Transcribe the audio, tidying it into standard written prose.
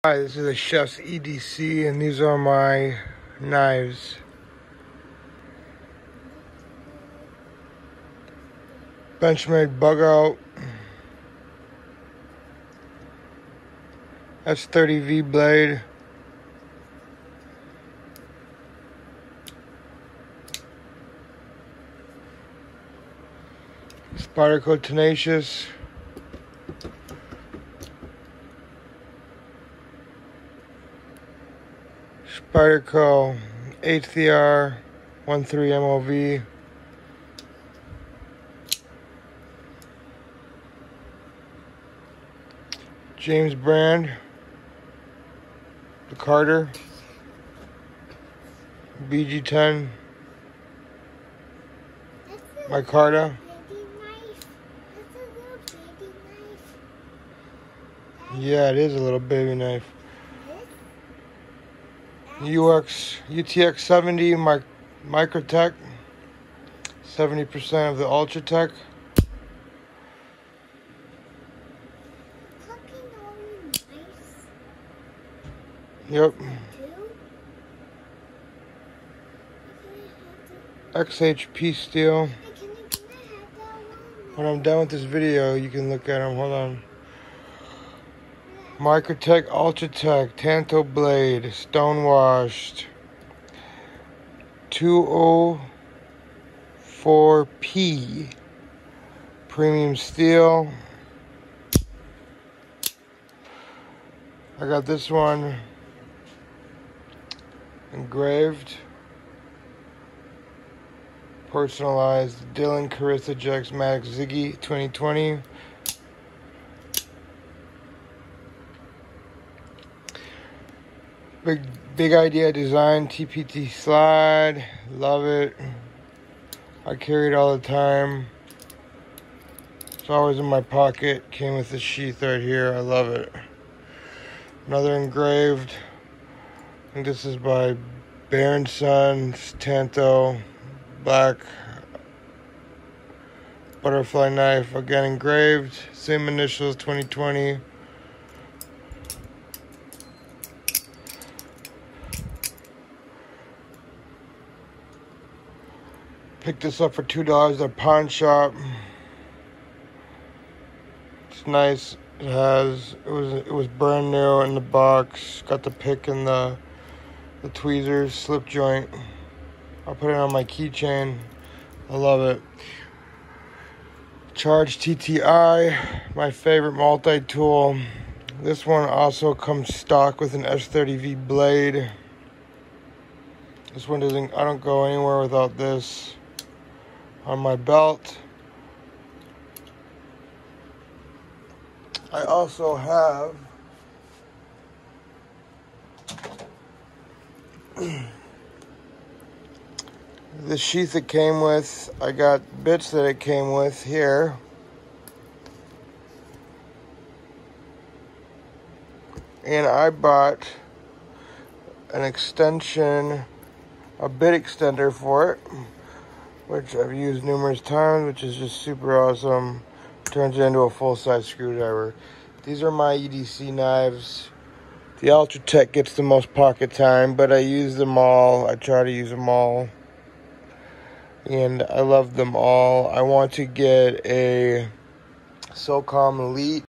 Hi, this is a Chef's EDC, and these are my knives. Benchmade Bug Out S30V blade. Spyderco Tenacious. Spyderco HCR 13 MOV. James Brand, the Carter, BG10, Micarta. Yeah, it is a little baby knife. UTX 70 Microtech, 70% of the Ultratech. Yep. XHP steel. When I'm done with this video, you can look at them. Hold on. Microtech Ultratech Tanto blade, stonewashed. 204P premium steel. I got this one engraved, personalized Dylan Carissa Jax Max Ziggy 2020. Big idea design, TPT slide, love it. I carry it all the time. It's always in my pocket. Came with the sheath right here. I love it. Another engraved. I think this is by Baron Sons Tanto black butterfly knife. Again engraved. Same initials, 2020. Picked this up for $2 at a pawn shop. It's nice. It was brand new in the box. Got the pick and the tweezers, slip joint. I'll put it on my keychain. I love it. Charge TTI, my favorite multi-tool. This one also comes stock with an S30V blade. This one I don't go anywhere without this on my belt. I also have the sheath it came with. I got bits that it came with here. And I bought an extension, a bit extender for it, which I've used numerous times, which is just super awesome. Turns it into a full-size screwdriver. These are my EDC knives. The Ultratech gets the most pocket time, but I use them all. I try to use them all. And I love them all. I want to get a SOCOM Elite.